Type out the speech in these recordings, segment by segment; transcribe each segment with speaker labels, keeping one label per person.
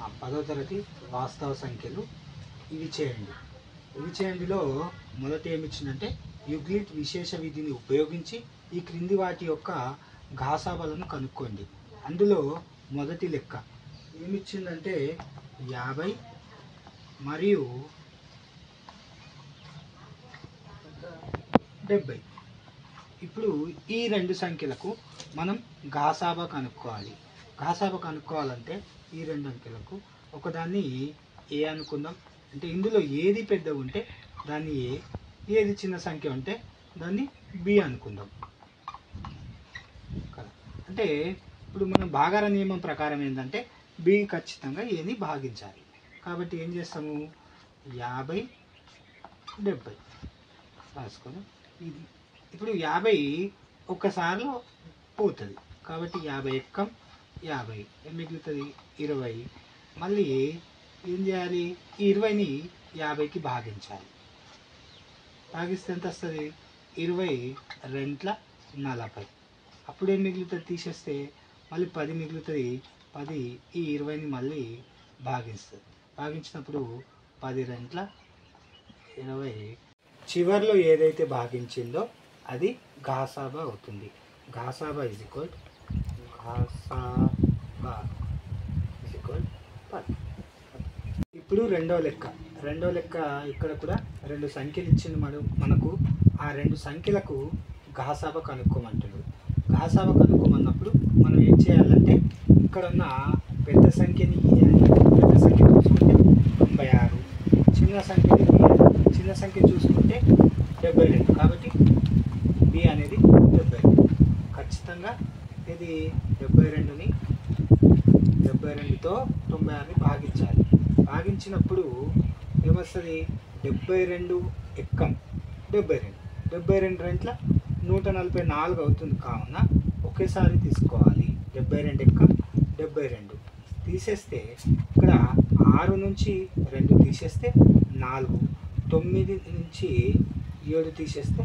Speaker 1: 10వ తరగతి వాస్తవ సంఖ్యలు ఇవి చేయండి. ఇవి చేయండిలో మొదట ఏమిచ్చిందంటే యూక్లిడ్ విశేష విధిని ఉపయోగించి ఈ క్రింది వాటి యొక్క ఘాసాబలను కనుక్కోండి. అందులో మొదటి లెక్క ఏమిచ్చిందంటే 50 మరియు 70. ఇప్పుడు ఈ రెండు సంఖ్యలకు మనం ఘాసాబా కనుక్కోవాలి. ఘాసాబా కనుక్కోవాలంటే ఈ రెండు అంకెలకు ఒకదాన్ని ఏ అనుకుందాం. అంటే ఇందులో ఏది పెద్ద ఉంటే దాన్ని ఏ, ఏది చిన్న సంఖ్య ఉంటే దాన్ని బి అనుకుందాం కదా. అంటే ఇప్పుడు మనం భాగార నియమం ప్రకారం ఏంటంటే బి ఖచ్చితంగా ఏని భాగించాలి. కాబట్టి ఏం చేస్తాము, 50 70 రాసుకొని ఇది ఇప్పుడు 50 ఒక్కసారిలో పోతుంది కాబట్టి 50 ఎక్కం 50 మిగులుతుంది 20. మళ్ళీ ఏం చేయాలి, ఈ 20ని 50కి భాగించాలి. భాగిస్తే ఎంత వస్తుంది, 20 2 40. అప్పుడేం మిగులుతుంది, తీసేస్తే మళ్ళీ 10 మిగులుతుంది. 10 ఈ 20ని మళ్ళీ భాగిస్తుంది. భాగించినప్పుడు 10 2 20. చివరిలో ఏదైతే భాగించిందో అది ఘాసాబా అవుతుంది. ఘాసాబా ఈజ్ ఈక్వల్ 10. ఇప్పుడు రెండో లెక్క ఇక్కడ కూడా రెండు సంఖ్యలు ఇచ్చింది మనకు. ఆ రెండు సంఖ్యలకు ఘాసాబా కనుక్కోమంటున్నారు. ఘాసాబా కనుక్కోమన్నప్పుడు మనం ఏం చేయాలంటే ఇక్కడ ఉన్న పెద్ద సంఖ్యని పెద్ద సంఖ్య చూసుకుంటే 96, చిన్న సంఖ్యని చిన్న సంఖ్య చూసుకుంటే 72. కాబట్టి బి అనేది 72. ఖచ్చితంగా ఇది 72ని 72తో 96ని భాగించాలి. భాగించినప్పుడు ఏమొస్తుంది, 72 ఎక్కం 72. 72 రెంట్ల 144 అవుతుంది. కావున ఒకేసారి తీసుకోవాలి. 72 ఎక్కం 72 తీసేస్తే ఇక్కడ 6 నుంచి 2 తీసేస్తే 4, 9 నుంచి 7 తీసేస్తే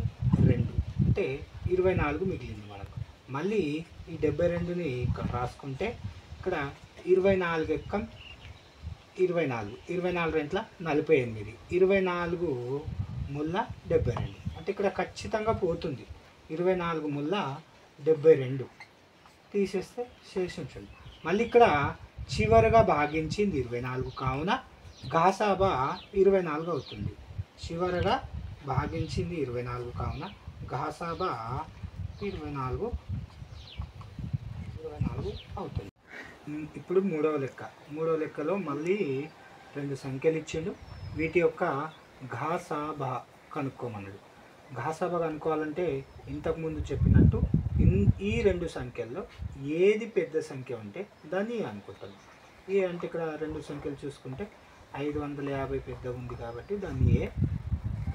Speaker 1: 2 అంటే 24 మిగిలింది మనకు. మళ్ళీ ఈ 72ని ఇక్కడ రాసుకుంటే ఇక్కడ 24 ఎక్కం 24, 24 రెంట్ల 48, 24 ముళ్ళ 72. అంటే ఇక్కడ ఖచ్చితంగా పోతుంది. 24 ముళ్ళ 72 తీసేస్తే శేషించండి. మళ్ళీ ఇక్కడ చివరగా భాగించింది 24 కావున ఘాసాబా 24 అవుతుంది. చివరగా భాగించింది 24 కావున ఘాసాబా 24 అవుతుంది. ఇప్పుడు మూడవ లెక్కలో మళ్ళీ రెండు సంఖ్యలు ఇచ్చిండు. వీటి యొక్క ఘాసాబా కనుక్కోమన్నాడు. ఘాసాబా కనుక్కోవాలంటే ఇంతకుముందు చెప్పినట్టు ఈ రెండు సంఖ్యల్లో ఏది పెద్ద సంఖ్య ఉంటే దాన్ని అనుకుంటాను. ఏ అంటే ఇక్కడ రెండు సంఖ్యలు చూసుకుంటే 550 పెద్ద ఉంది కాబట్టి దాన్ని ఏ,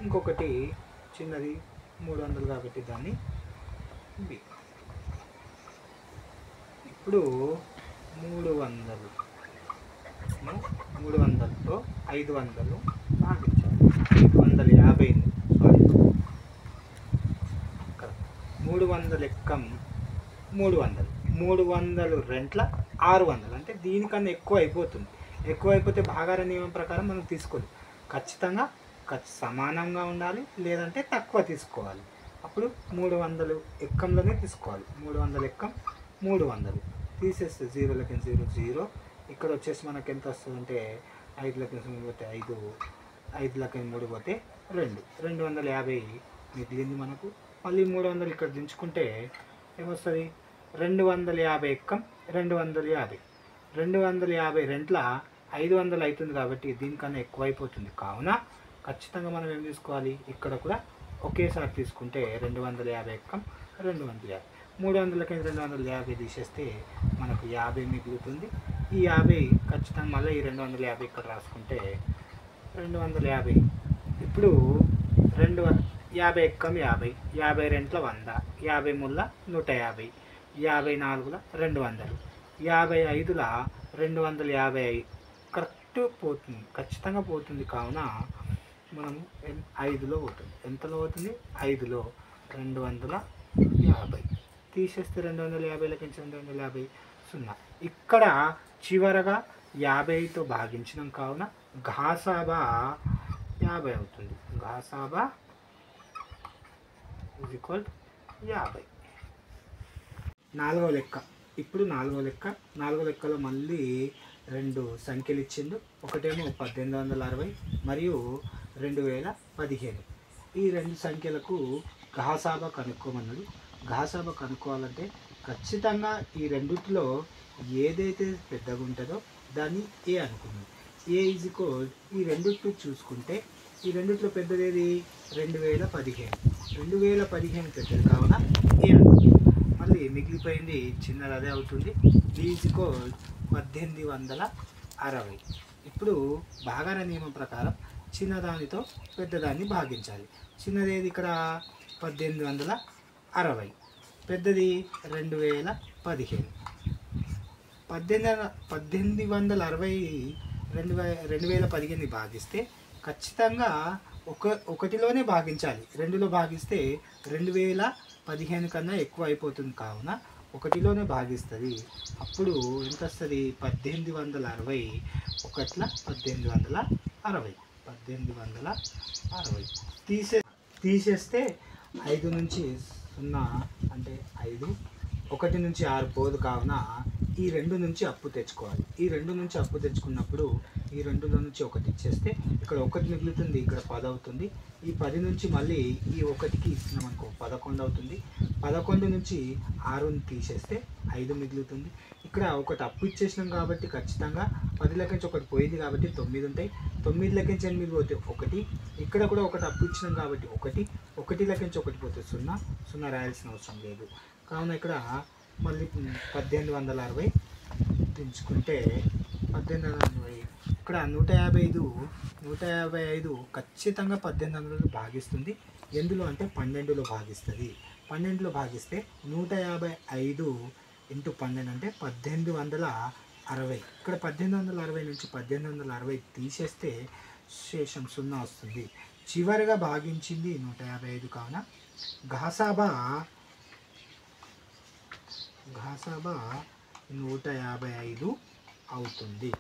Speaker 1: ఇంకొకటి చిన్నది 300 కాబట్టి దాన్ని బి. ఇప్పుడు 300తో 500 భాగించాలి. 550 300 ఎక్కం 300 రెంట్ల 600. అంటే దీనికన్నా ఎక్కువ అయిపోతుంది. ఎక్కువ అయిపోతే భాగార నియమం ప్రకారం మనం తీసుకోవాలి. ఖచ్చితంగా సమానంగా ఉండాలి, లేదంటే తక్కువ తీసుకోవాలి. అప్పుడు 300 ఎక్కంలోనే తీసుకోవాలి. 300 ఎక్కం 300 తీసేస్తే 0 0. ఇక్కడ వచ్చేసి మనకి ఎంత వస్తుంది అంటే 5 పోతే 5, 5 3 పోతే 2, 250 మిగిలింది మనకు. మళ్ళీ 300 ఇక్కడ దించుకుంటే ఏమొస్తుంది, 250 ఎక్కం 250. 250 రెంట్ల 500 అవుతుంది కాబట్టి దీనికన్నా ఎక్కువైపోతుంది. కావున ఖచ్చితంగా మనం ఏం తీసుకోవాలి, ఇక్కడ కూడా ఒకేసారి తీసుకుంటే 250 ఎక్కం 250. 300కి 250 తీసేస్తే మనకు 50 మిగులుతుంది. ఈ 50 ఖచ్చితంగా మళ్ళీ ఈ 250 ఇక్కడ రాసుకుంటే 250. ఇప్పుడు 50 ఎక్కం 50, 50 రెంట్ల 100, 50 ముళ్ళ 150, 54ల 200, 55ల 250 కరెక్ట్ పోతుంది, ఖచ్చితంగా పోతుంది. కావున మనము 5లో పోతుంది. ఎంతలో పోతుంది, 5లో 250 తీసేస్తే 250 లెక్కించి 250 0. ఇక్కడ చివరగా 50తో భాగించినాం కావున ఘాసాబా 50 అవుతుంది. ఘాసాబా ఈజ్ ఈక్వల్ 50. నాలుగవ లెక్క. ఇప్పుడు నాలుగవ లెక్కలో మళ్ళీ 2 సంఖ్యలు ఇచ్చిండు. ఒకటేమో 1860 మరియు 2015. ఈ 2 సంఖ్యలకు ఘాసాబా కనుక్కోమన్నాడు. ఘాసాబా కనుక్కోవాలంటే ఖచ్చితంగా ఈ రెండిట్లో ఏదైతే పెద్దగా ఉంటుందో దాన్ని ఏ అనుకున్నాం. ఏ ఈజ్ ఈక్వల్ ఈ రెండిట్లో చూసుకుంటే ఈ రెండిట్లో పెద్దది ఏది 2015 పెద్దది కావున ఏ అనుకున్నాం. మళ్ళీ మిగిలిపోయింది చిన్నది అదే అవుతుంది. B is equal 1860. ఇప్పుడు భాగాహార నియమం ప్రకారం చిన్నదానితో పెద్దదాన్ని భాగించాలి. చిన్నది ఏది ఇక్కడ 1860, పెద్దది 2015. 2015 భాగిస్తే ఖచ్చితంగా ఒకటిలోనే భాగించాలి. 2లో భాగిస్తే 2015 కన్నా ఎక్కువ అయిపోతుంది కావున ఒకటిలోనే భాగిస్తుంది. అప్పుడు ఎంత వస్తుంది? 1860 ఒకట్ల 1860 తీసేస్తే 5 నుంచి 0 అంటే 5, 1 నుంచి 6 పోదు కావున ఈ 2 నుంచి అప్పు తెచ్చుకోవాలి. ఈ 2 నుంచి అప్పు తెచ్చుకున్నప్పుడు ఈ 2లో నుంచి 1 ఇచ్చేస్తే ఇక్కడ 1 మిగులుతుంది, ఇక్కడ 10 అవుతుంది. ఈ 10 నుంచి మళ్ళీ ఈ 1కి ఇస్తున్నాం అనుకో 11 అవుతుంది. 11 నుంచి 6ని తీసేస్తే 5 మిగులుతుంది. ఇక్కడ 1 అప్పు ఇచ్చేసినాం కాబట్టి ఖచ్చితంగా 10 లెక్కించి 1 పోయింది కాబట్టి 9 ఉంటాయి. 9 లెక్కించి 8 పోతే 1. ఇక్కడ కూడా 1 అప్పు ఇచ్చినాం కాబట్టి 1 లెక్కించి 1 పోతే 0 రాయాల్సిన అవసరం లేదు. కావున ఇక్కడ మళ్ళీ 1860 దించుకుంటే 1860 ఇక్కడ 155 ఖచ్చితంగా 1800 భాగిస్తుంది. ఎందులో అంటే 12లో భాగిస్తుంది. 12లో భాగిస్తే 155 ఇంటూ 12 అంటే 1860. ఇక్కడ 1860 నుంచి 1860 తీసేస్తే శేషం 0 వస్తుంది. చివరిగా భాగించింది 155 కావున ఘాసాబా 155 అవుతుంది.